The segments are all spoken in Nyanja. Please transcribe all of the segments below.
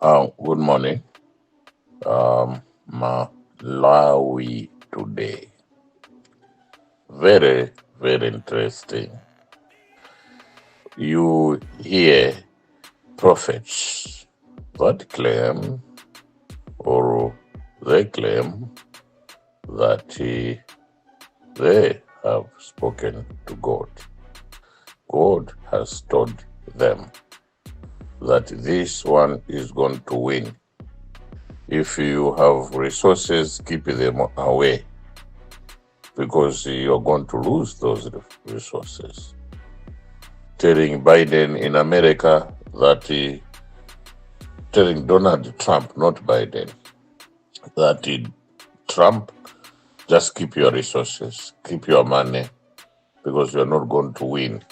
Good morning. Malawi today. Very, very interesting. You hear prophets that claim or they claim that they have spoken to God. God has told them that this one is going to win. If you have resources, keep them away because you're going to lose those resources. Telling Biden in America that telling Donald Trump, not Biden, that Trump, just keep your resources, keep your money, because you're not going to win.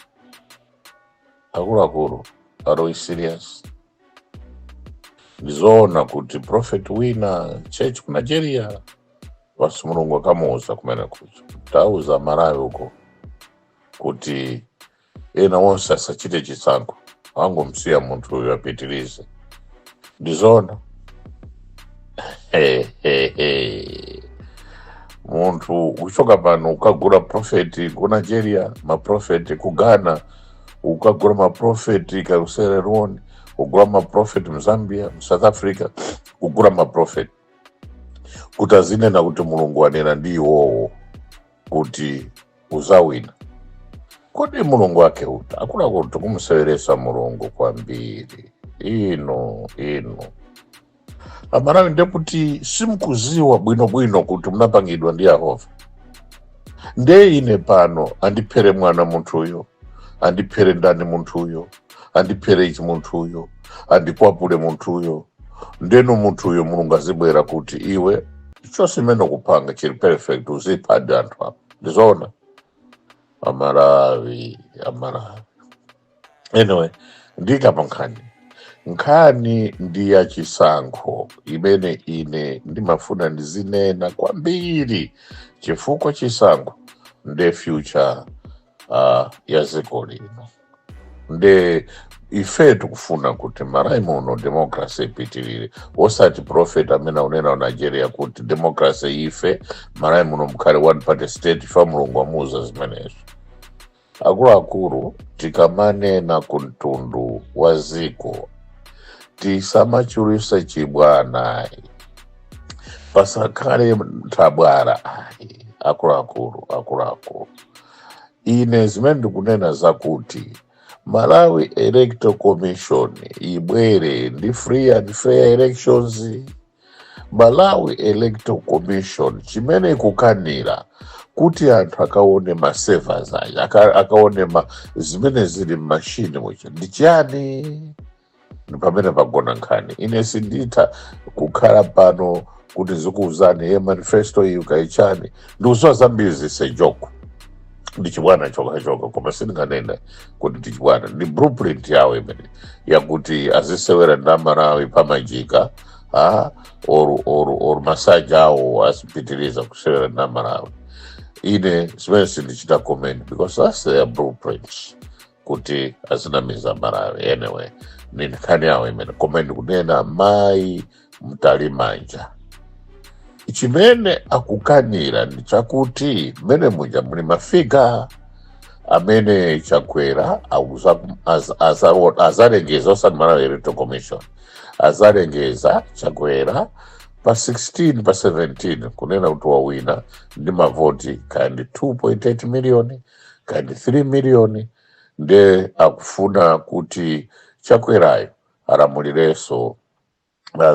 Akulu, are we serious? Ndizoona kuti prophet wina church ku Nigeria basi mulungu akamuuza kumene kucho tauza Malawi uko kuti ena wonse asachite chisankho angomsiya munthu uyu apitirize. Ndizoona munthu uchoka pano ukagula prophet ku Nigeria, maprofeti ku Ghana, ukagula maprofeti ku Sierra Leone, kugula maprofeti mu Zambia, mu South Africa, kugula maprofeti kuti azinena kuti mulungu anena ndi iwowo kuti uzawina. Kodi mulungu wake uta akula kuti kumuseweresa mulungu kwambiri ino Amalawi ndekuti simukuziwa bwinobwino kuti munapangidwa ndi Yehova. Nde ine pano andiphere mwana munthu uyo, andiphere ndani munthu uyo, andiphere ichi munthu uyo, andikwapule munthu uyo, ndeno munthu uyo mulungu azibwera kuti iwe chose mene kupanga chiri perfect uzipade anthu apa. Ndizoona Amalawi. Anyway, ndikapa nkhani ndi ya chisankho imene ine ndimafuna ndizinena kwambiri chifukwa chisankho nde future ya dziko lino. Nde ife tikufuna kuti Malawi muno democracy ipitirire, osati prophet amene unena Nigeria kuti democracy ife Malawi muno mukhale one party state fa mulungu amuuza zimenezo. Akuluakulu tikamanena ku mtundu wa dziko tisamachulisa chibwana pasakhale tabwara ayi. Akuluakulu ine zimene ndikunena zakuti Malawi Electoral Commission ibwere ndi free and fair elections. Malawi Electoral Commission chimene ikukanira kuti anthu akaone ma-servers aya akaone zimene zili machine mucho ndi chiyani. Ndi pamene pagona nkhani. Ine sinditha kukhala pano kuti zikuuzani manifesto iyi ukaichani ndikuziwa zambiri zisejoko ndi chibwana chokachoka koma sindinganena kuti ndi chibwana, ndi blueprint yawo imene yakuti azisewera ndi Amalawi pamajika or masaja awo asipitiriza kusewera ndi Amalawi. Ine zimene sindichita comment because that's their blueprint kuti azinamiza Malawi. Anyway, ni nkhani yawo imene koma ndikunena mayi mtalimanja. Chimene akukanira ndi chakuti mmene muja muli mafiga amene Chakwera azalengeza osati Malawi Electoral Commission azalengeza Chakwera pa 16 pa 17 kunena kuti wawina ndi mavoti kandi 2.8 million kandi 3 million. Nde akufuna kuti Chakwerayo alamulireso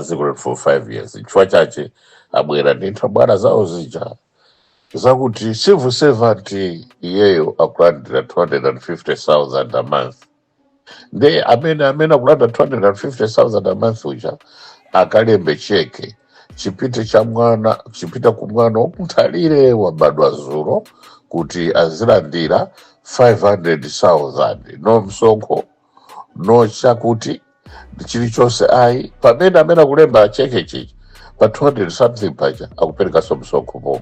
dziko for 5 years. Chifukwa chache abwera ndi nthabwala zawo zija zakuti civil servant iyeyo akulandira 250,000 a month. Nde amene akulandira 250,000 a month uja akalembe cheke chipita ku mwana womuthalire wabadwa dzulo kuti azilandira 500,000 no msonkho no chakuti chilichonse ayi. Pamene amene akulemba cheke chichi pa 200 something paja akupereka msonkho pomwe.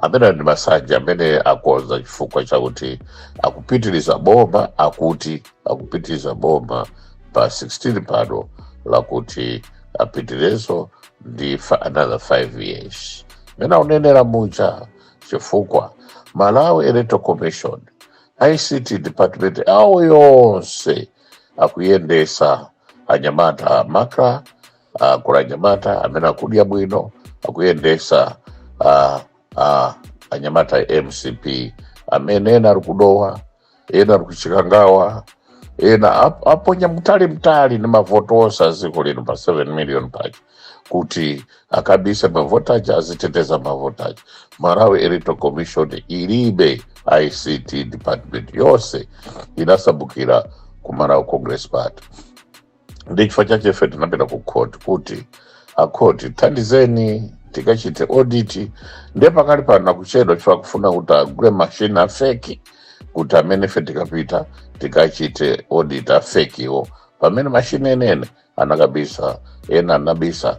Amene ndi masanja amene akonza chifukwa chakuti akupitiriza boma, akuti akupitiriza boma pa 16 pano lakuti apitirezo ndi another 5 years. Mina unenera mucha chifukwa Malawi Electoral Commission, ICT department awo yonse akuyendesa anyamata makra, kula anyamata amene akudya bwino, akuyendesa anyamata MCP amene ena ari kudowa, ena ari kuchikangawa, ena aponya mtali ni mavotosa ziko lino pa 7 million pachi kuti akabisa mavotaji aziteteza mavotaji. Malawi Electoral Commission ilibe ICT department yose inasabukira ku Malawi Congress Party. Ndi chifukwa chache fe tinapita ku court kuti akoti thandizeni tikachite audit. Ndiye pakali pano kuchedwa chifukwa kufuna kuti agule machine afeki kuti amene fe tikapita tikachite audit afeki iwo pamene machine enene anakabisa, ena anabisa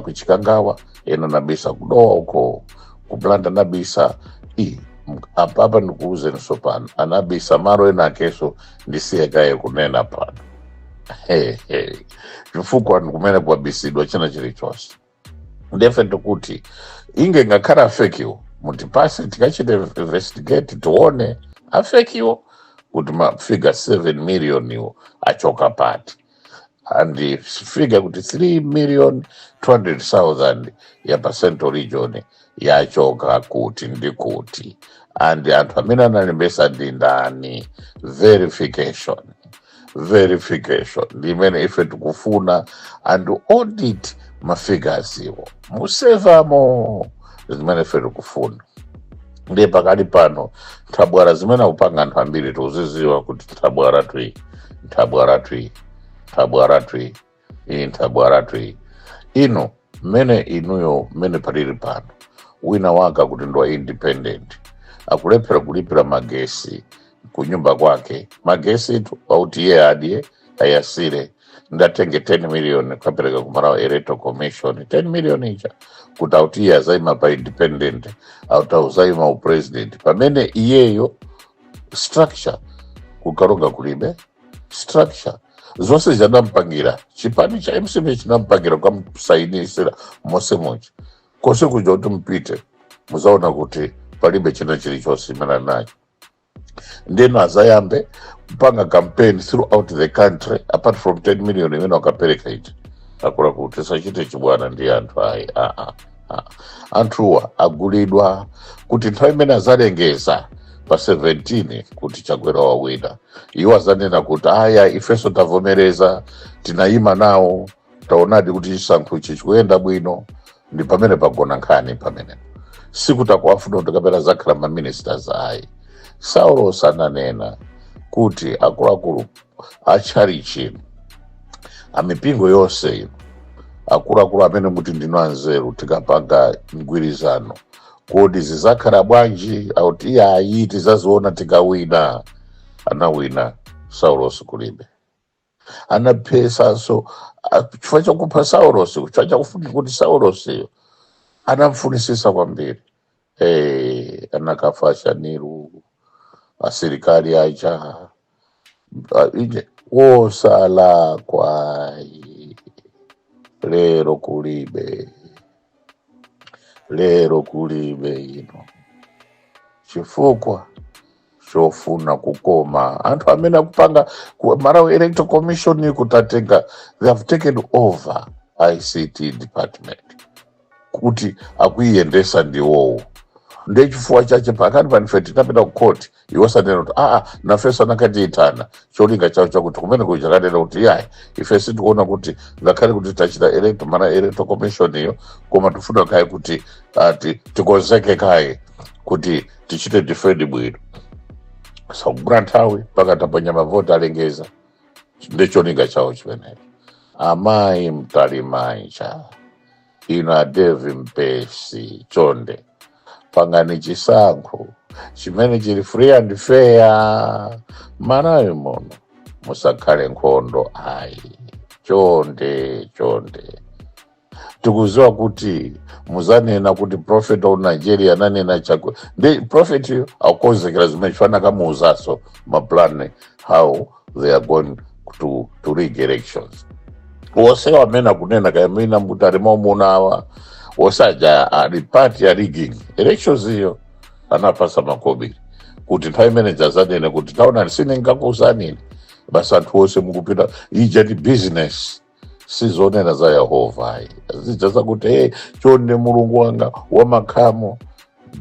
kuchikangawa, ena anabisa kudowa uko kublanda, anabisa apa ndikuuze nisopano anabisa maro ena akeso ndisiyekaye kunena pano chifukwa ndikumene kuwabisidwa china chilichonse. Ndefe ndikuti inge ngakhala afekiwo mutipase tikachite investigate tione afekiwo kuti mafiga 7 million iwo achoka pati, and figa kuti 3,200,000 ya pa Central Region yachoka kuti ndi kuti, and anthu amene analembesa ndi ndani. Verification ndimene ife tikufuna, and audit mafigures iwo musevamo zimene ife tikufuna. Ndiye pakali pano thabwara zimene akupanga anthu ambiri tuziziwa kuti thabwara twi ino mmene inuyo mmene palili pano wina waka kuti ndo independent akulephera kulipira magesi kunyumba kwake, magesi itu auti iye adye ayasire ndatenge 10 million kapereka ku Malawi Electoral Commission 10 million icha kuti auti iye azaima pa independent autazaima upresident pamene iyeyo structure kukaronga kulibe structure zonse zanampangira chipani cha MCP chinampangira kwa msainisira mose moja kose kuja kuti mpite muzaona kuti palibe china chilichonse imene nacho. Ndeno azayambe kupanga campaign throughout the country apart from 10 million imene wakapereka iti akula kuti sachite chibwana ndi anthu ayi anthuwa agulidwa kuti nthawi imene azalengeza pa 17 kuti chakwera wawina iwo azanena kuti aya ifeso tavomereza tinayima nawo taonadi kuti chisankho ichi chikuyenda bwino. Ndi pamene pagona nkhani pamene sikuti akuwafuna kuti kapera zakhala maministers ayi. Saulos ananena kuti akuluakulu acharichi amipingo yonse ino akuluakulu amene kuti ndino anzeru tikapanga mgwirizano kodi zizakhala bwanji auti iyayi tizaziona tikawina. Anawina Saulos kulibe anaphesanso chifukwa chakupha Saulos chifukwa chakufunga kuti Saulos iyo anamfunisisa kwambiri anakafasha niru asirikali acha ije wosala kwai lero kulibe ino chifukwa chofuna kukoma anthu amene akupanga Malawi Electoral Commission kutatenga, they have taken over ICT department kuti akuyendesa ndiwowo. Ndiye chifukwa chache pakati panife tinapita ku court iwosanena kuti nafeso anakatiitana cholinga chawo chakuti kumene kuchakanena kuti yayi ife sitikuona kuti ngakhale kuti tachita Malawi Electoral Commission iyo koma tifuna kaye kuti tikonzeke kaye kuti tichite defend bwino. Sakugula nthawi pakati aponya mavoti alengeza ndi cholinga chawo chimenecho. Amayi mtalimayi cha ino adevi mpesi chonde pangani chisankho chimene chili free and fair. Malawi muno musakhale nkhondo ayi chonde tikuziwa kuti muzanena kuti prophet of Nigeria ananena chakwe ndi prophet yo akonzekera zimene chifana kamuuzaso maplan how they are going to rig elections. wose wamene akunena kayamina mkutari maumunawa wosaja ali part ya rigging elections iyo anapasa makobiri kuti nthawi imene jazanene kuti taona sinengakuusanini basi anthu wose mukupita ija ndi business sizonena za Yehova ayi zijaza kuti hey chonde mulungu wanga wamakhamo.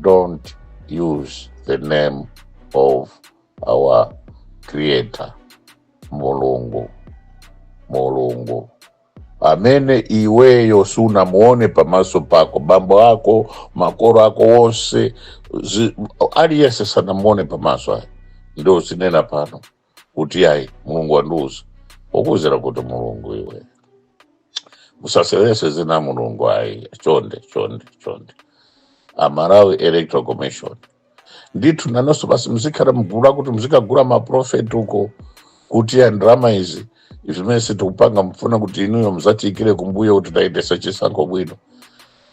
Don't use the name of our creator mulungu amene iweyo sunamuone pamaso pako, bambo ako makolo ako wonse aliyese sanamuone pamaso ayi ndio sinena pano kuti ayi mulungu wanduza okuzira kuti mulungu iwe musaselese zina mulungu ayi chonde Malawi Electoral Commission ndithu nanonso basi muzikhala mgula kuti muzikagula maprofeti uko kuti ya ndrama izi zimene sitikupanga mfuna kuti inuyo muzatiikire kumbuyo kuti taitesa chisankho bwino.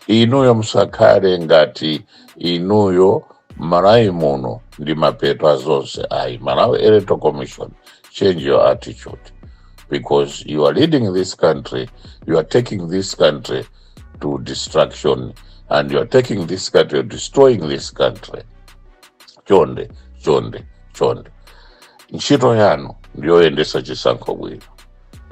Inuyo musakhale ngati inuyo Malawi muno ndi mapeto azonse ayi. Malawi Electoral Commission, change your attitude because you are leading this country, you are taking this country to destruction and you are taking this country, destroying this country. Chonde. Ntchito yanu ndiyo yendesa chisankho bwino.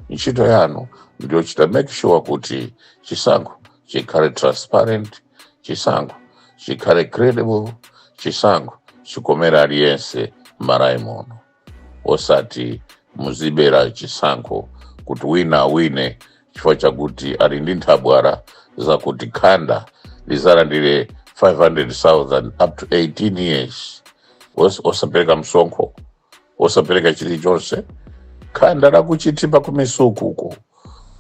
Ntchito yanu ndiyo chita make sure kuti chisankho chikhale transparent, chisankho chikhale credible, chisankho chikomera aliyense Malawi muno. Osati muzibera chisankho kuti wina awine chifukwa chakuti ali ndi nthabwala zakuti khanda lizalandire 500,000 up to 18 years. Osapereka msonkho, osapereka chilichonse. Khanda lakuchitipa kumisuku uko,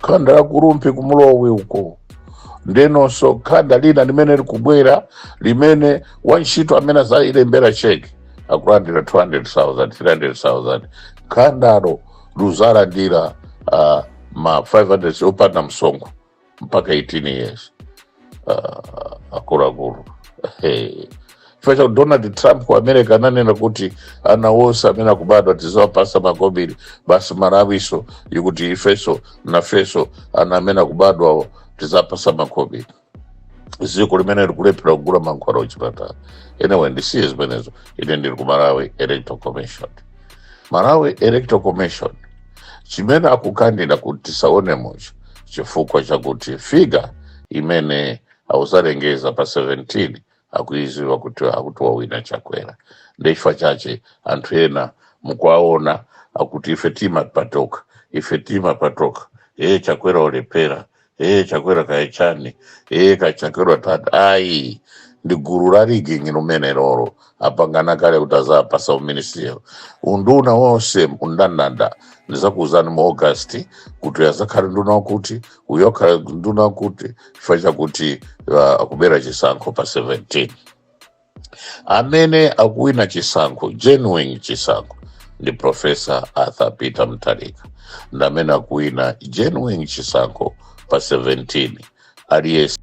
khanda lakurumpi kumulowe uko. Ndenonso khanda lina limene likubwera limene wantchito amene zalembera cheki akulandira 200,000 300,000. Khandalo luzalandira ma 500 opanda msonkho mpaka 18 years. Akuluakulu Chifukwa Donald Trump wa America ananena kuti ana wonse amene akubadwa tizawapasa makobiri basi Malawiso ikuti ifeso na feso ana amene akubadwa tizapasa makobiri. Ziko limene likulephera kugula mankhwala ochipatala. Anyway, ndisiye zimenezo ine ndili ku Malawi Electoral Commission. Malawi Electoral Commission chimene akukandida kuti tisaone mucho chifukwa chakuti figa imene awuzalengeza pa 17 akuiziwa kuti wawina Chakwera. Ndechifukwa chache anthu ena mukwaona akuti ife timapatoka Chakwera olepera Chakwera kaechani Chakwera tata ayi ndi gulu la rigging lumene lolo apangana kale kuti azapasa uministerial. Unduna wonse undananda ndizakuuzani mu August kuti azakhale nduna wakuti uyokhala nduna wakuti chifukwa chakuti akubera chisankho pa 17. Amene akuwina chisankho, genuine chisankho, ndi Professor Arthur Peter Mutharika. Ndi amene akuwina genuine chisankho pa 17 aliyense